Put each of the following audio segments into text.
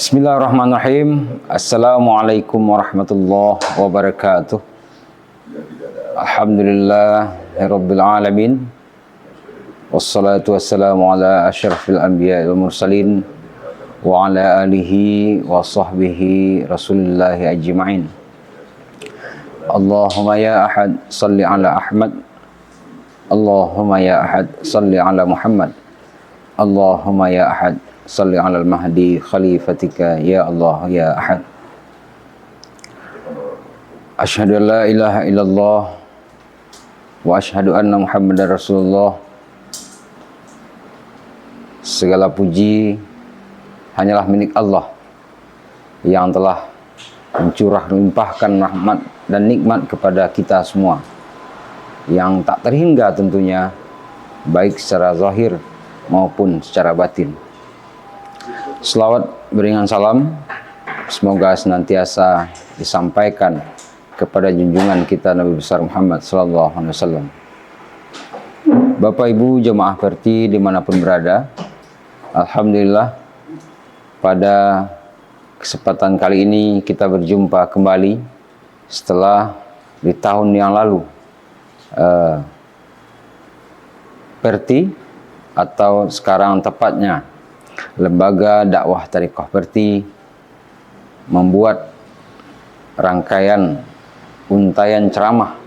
Bismillahirrahmanirrahim. Assalamualaikum warahmatullahi wabarakatuh. Alhamdulillahirabbil alamin. Wassalatu wassalamu ala asyrafil anbiya'i wal mursalin wa ala alihi wa sahbihi rasulillahi ajma'in. Allahumma ya ahad salli ala Ahmad. Allahumma ya ahad salli ala Muhammad. Allahumma ya ahad salli ala al-mahdi khalifatika ya Allah ya ahad. Asyhadu an la ilaha illallah wa asyhadu anna Muhammadar Rasulullah. Segala puji hanyalah milik Allah yang telah mencurah limpahkan rahmat dan nikmat kepada kita semua, yang tak terhingga tentunya, baik secara zahir maupun secara batin. Selawat beringan salam semoga senantiasa disampaikan kepada junjungan kita Nabi besar Muhammad SAW. Bapak Ibu jemaah Verti dimanapun berada, alhamdulillah pada kesempatan kali ini kita berjumpa kembali setelah di tahun yang lalu Verti atau sekarang tepatnya Lembaga Dakwah Thariqah Verti membuat rangkaian untayan ceramah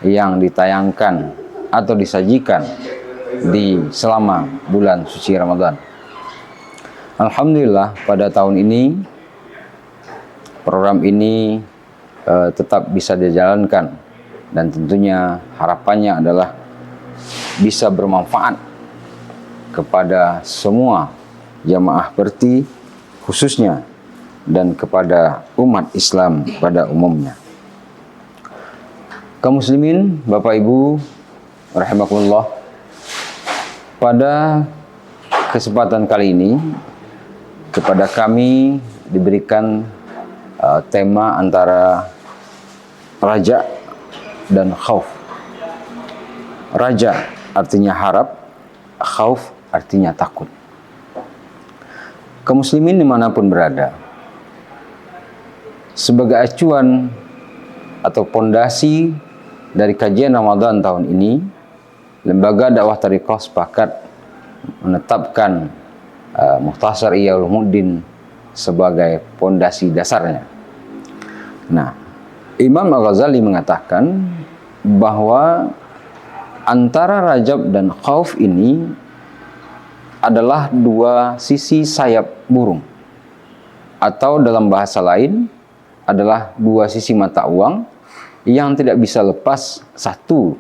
yang ditayangkan atau disajikan di selama bulan suci Ramadan. Alhamdulillah pada tahun ini program ini tetap bisa dijalankan, dan tentunya harapannya adalah bisa bermanfaat kepada semua jamaah Verti khususnya dan kepada umat Islam pada umumnya. Kaum muslimin, Bapak Ibu rahimakumullah, pada kesempatan kali ini kepada kami diberikan tema antara raja dan khauf. Raja artinya harap, khauf artinya takut. Kaum muslimin dimanapun berada, sebagai acuan atau pondasi dari kajian Ramadan tahun ini, Lembaga Dakwah Thariqah sepakat menetapkan Mukhtasar Ihya Ulumuddin sebagai pondasi dasarnya. Nah, Imam Al-Ghazali mengatakan bahwa antara Rajab dan Khauf ini adalah dua sisi sayap burung, atau dalam bahasa lain adalah dua sisi mata uang yang tidak bisa lepas satu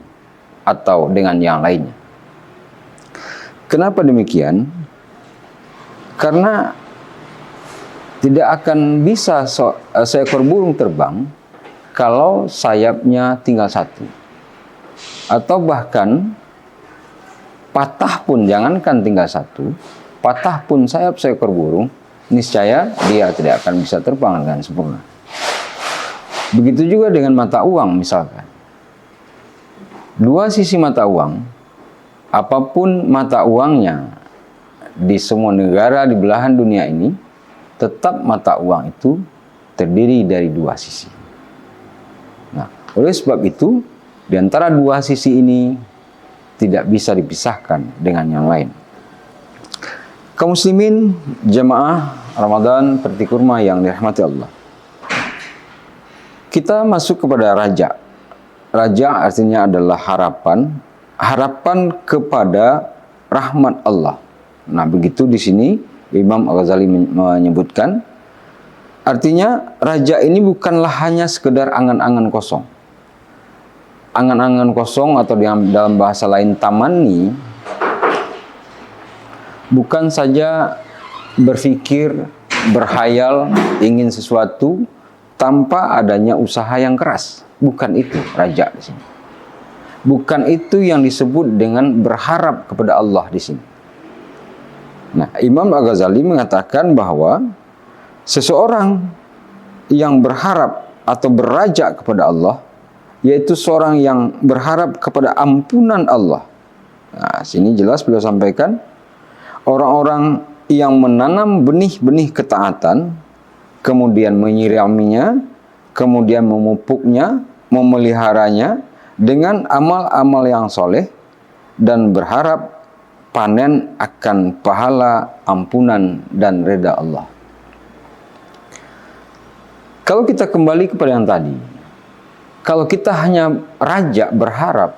atau dengan yang lainnya. Kenapa demikian? Karena tidak akan bisa seekor burung terbang kalau sayapnya tinggal satu, atau bahkan patah pun, jangankan tinggal satu, patah pun sayap seekor burung, niscaya dia tidak akan bisa terbang dengan sempurna. Begitu juga dengan mata uang misalkan. Dua sisi mata uang, apapun mata uangnya di semua negara di belahan dunia ini, tetap mata uang itu terdiri dari dua sisi. Nah, oleh sebab itu, di antara dua sisi ini tidak bisa dipisahkan dengan yang lain. Kaum muslimin jamaah Ramadan Verti Kurma yang dirahmati Allah, kita masuk kepada raja. Raja artinya adalah harapan, harapan kepada rahmat Allah. Nah, begitu di sini Imam Al-Ghazali menyebutkan, artinya raja ini bukanlah hanya sekedar angan-angan kosong. Angan-angan kosong atau dalam bahasa lain tamanni, bukan saja berpikir, berhayal, ingin sesuatu tanpa adanya usaha yang keras. Bukan itu raja di sini. Bukan itu yang disebut dengan berharap kepada Allah di sini. Nah, Imam Al-Ghazali mengatakan bahwa seseorang yang berharap atau berraja kepada Allah, yaitu seorang yang berharap kepada ampunan Allah. Nah, sini jelas beliau sampaikan, orang-orang yang menanam benih-benih ketaatan, kemudian menyiraminya, kemudian memupuknya, memeliharanya dengan amal-amal yang soleh, dan berharap panen akan pahala, ampunan, dan reda Allah. Kalau kita kembali kepada yang tadi, kalau kita hanya raja berharap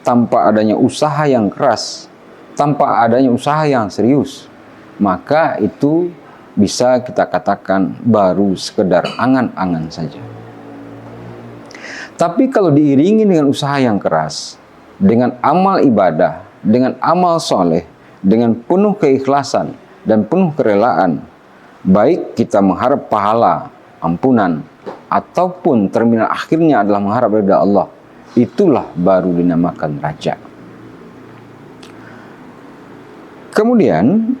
tanpa adanya usaha yang keras, tanpa adanya usaha yang serius, maka itu bisa kita katakan baru sekedar angan-angan saja. Tapi kalau diiringi dengan usaha yang keras, dengan amal ibadah, dengan amal soleh, dengan penuh keikhlasan dan penuh kerelaan, baik kita mengharap pahala, ampunan, ataupun terminal akhirnya adalah mengharap ridha Allah, itulah baru dinamakan raja. Kemudian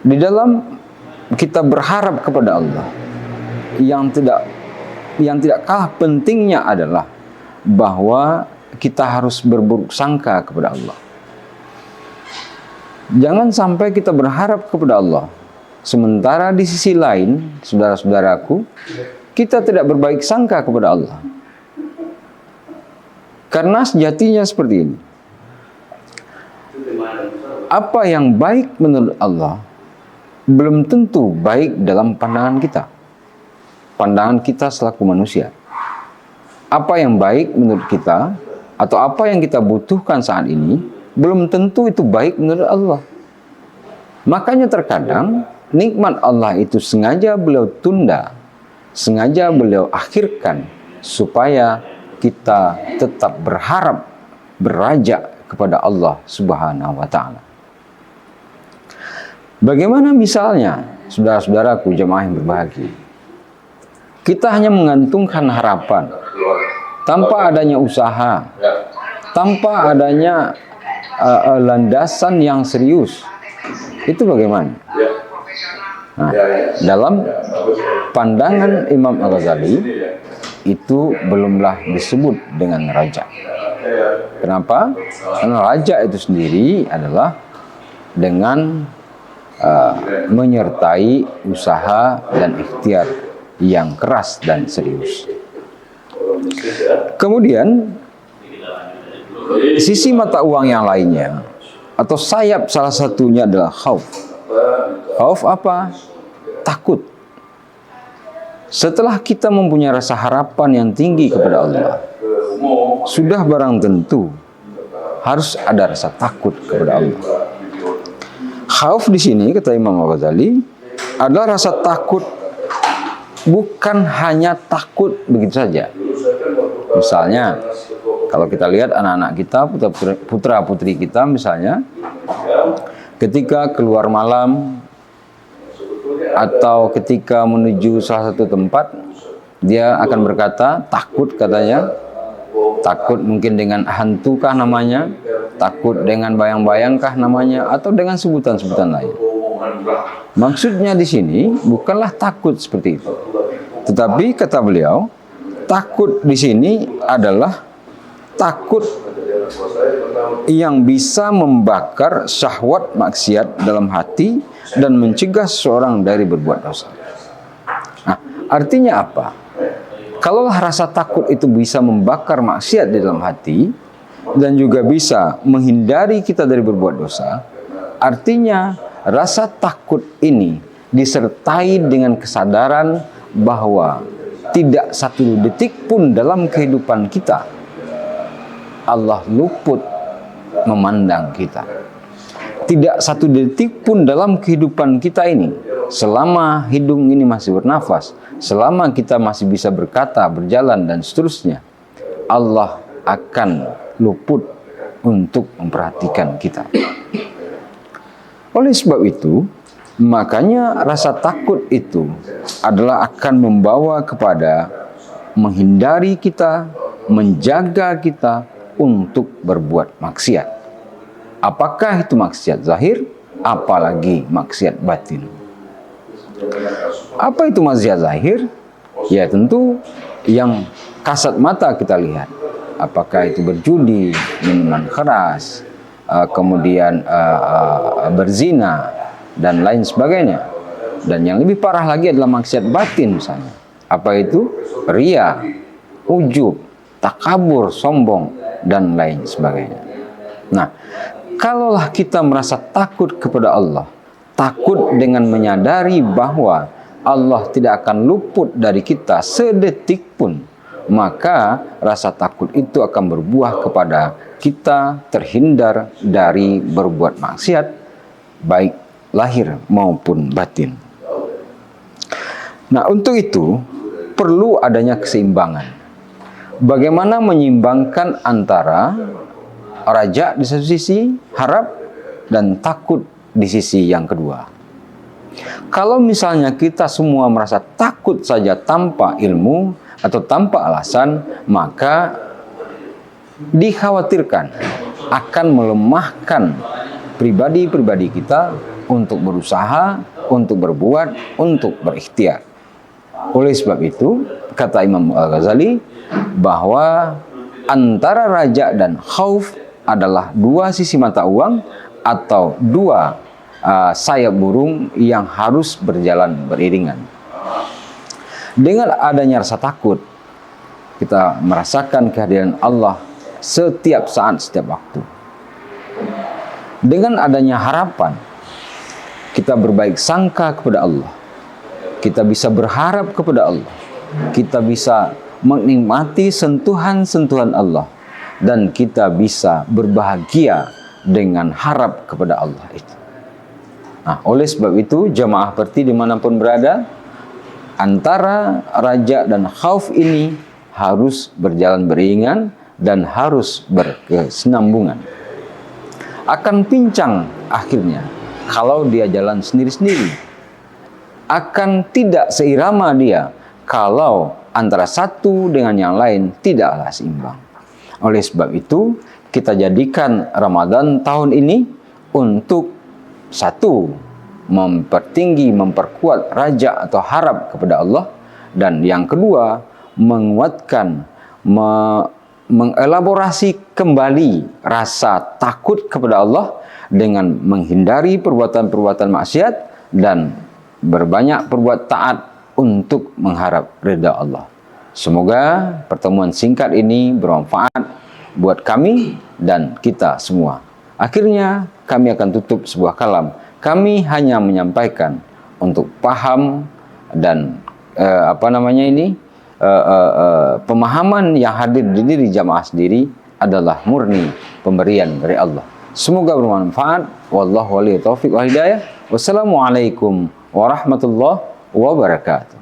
di dalam kita berharap kepada Allah, yang tidak kalah pentingnya adalah bahwa kita harus berburuk sangka kepada Allah. Jangan sampai kita berharap kepada Allah, sementara di sisi lain, saudara-saudaraku, kita tidak berbaik sangka kepada Allah. Karena sejatinya seperti ini. Apa yang baik menurut Allah belum tentu baik dalam pandangan kita. Pandangan kita selaku manusia. Apa yang baik menurut kita atau apa yang kita butuhkan saat ini belum tentu itu baik menurut Allah. Makanya terkadang nikmat Allah itu sengaja beliau tunda, sengaja beliau akhirkan supaya kita tetap berharap, berraja kepada Allah Subhanahu wa Ta'ala. Bagaimana misalnya, saudara-saudaraku jemaah yang berbahagia, kita hanya mengantungkan harapan tanpa adanya usaha, tanpa adanya landasan yang serius. Itu bagaimana? Nah, dalam pandangan Imam Al-Ghazali, itu belumlah disebut dengan raja. Kenapa? Karena raja itu sendiri adalah dengan menyertai usaha dan ikhtiar yang keras dan serius. Kemudian sisi mata uang yang lainnya atau sayap salah satunya adalah khauf. Khauf apa? Takut. Setelah kita mempunyai rasa harapan yang tinggi kepada Allah, sudah barang tentu harus ada rasa takut kepada Allah. Khauf di sini kata Imam Al-Ghazali adalah rasa takut, bukan hanya takut begitu saja. Misalnya kalau kita lihat anak-anak kita, putra-putri kita misalnya, ketika keluar malam atau ketika menuju salah satu tempat, dia akan berkata takut, katanya takut mungkin dengan hantu kah namanya, takut dengan bayang-bayang kah namanya, atau dengan sebutan-sebutan lain. Maksudnya di sini bukanlah takut seperti itu, tetapi kata beliau, takut di sini adalah takut yang bisa membakar syahwat maksiat dalam hati dan mencegah seseorang dari berbuat dosa. Nah, artinya apa? Kalaulah rasa takut itu bisa membakar maksiat di dalam hati dan juga bisa menghindari kita dari berbuat dosa, artinya rasa takut ini disertai dengan kesadaran bahwa tidak satu detik pun dalam kehidupan kita Allah luput memandang kita. Tidak satu detik pun dalam kehidupan kita ini, selama hidung ini masih bernafas, selama kita masih bisa berkata, berjalan, dan seterusnya, Allah akan luput untuk memperhatikan kita. Oleh sebab itu, makanya rasa takut itu adalah akan membawa kepada menghindari kita, menjaga kita untuk berbuat maksiat. Apakah itu maksiat zahir, apalagi maksiat batin. Apa itu maksiat zahir? Ya tentu yang kasat mata kita lihat. Apakah itu berjudi, minuman keras, kemudian berzina, dan lain sebagainya. Dan yang lebih parah lagi adalah maksiat batin misalnya. Apa itu? Ria, ujub, takabur, sombong, dan lain sebagainya. Nah, kalaulah kita merasa takut kepada Allah, takut dengan menyadari bahwa Allah tidak akan luput dari kita sedetik pun, maka rasa takut itu akan berbuah kepada kita terhindar dari berbuat maksiat, baik lahir maupun batin. Nah, untuk itu perlu adanya keseimbangan. Bagaimana menyeimbangkan antara raja di satu sisi, harap dan takut di sisi yang kedua. Kalau misalnya kita semua merasa takut saja tanpa ilmu atau tanpa alasan, maka dikhawatirkan akan melemahkan pribadi-pribadi kita untuk berusaha, untuk berbuat, untuk berikhtiar. Oleh sebab itu, kata Imam Al-Ghazali bahwa antara raja dan khauf adalah dua sisi mata uang atau dua sayap burung yang harus berjalan beriringan. Dengan adanya rasa takut, kita merasakan kehadiran Allah setiap saat, setiap waktu. Dengan adanya harapan, kita berbaik sangka kepada Allah. Kita bisa berharap kepada Allah. Kita bisa menikmati sentuhan-sentuhan Allah. Dan kita bisa berbahagia dengan harap kepada Allah itu. Nah, oleh sebab itu, jamaah Perti dimanapun berada, antara raja dan khauf ini harus berjalan beriringan dan harus berkesinambungan. Akan pincang akhirnya kalau dia jalan sendiri-sendiri. Akan tidak seirama dia kalau antara satu dengan yang lain tidaklah seimbang. Oleh sebab itu, kita jadikan Ramadan tahun ini untuk satu, mempertinggi, memperkuat raja atau harap kepada Allah. Dan yang kedua, menguatkan, mengelaborasi kembali rasa takut kepada Allah dengan menghindari perbuatan-perbuatan maksiat dan berbanyak berbuat taat untuk mengharap ridha Allah. Semoga pertemuan singkat ini bermanfaat buat kami dan kita semua. Akhirnya kami akan tutup sebuah kalam. Kami hanya menyampaikan untuk paham dan pemahaman yang hadir di diri jamaah sendiri adalah murni pemberian dari Allah. Semoga bermanfaat. Wallahu waliyut taufiq wal hidayah. Wassalamualaikum warahmatullahi wabarakatuh.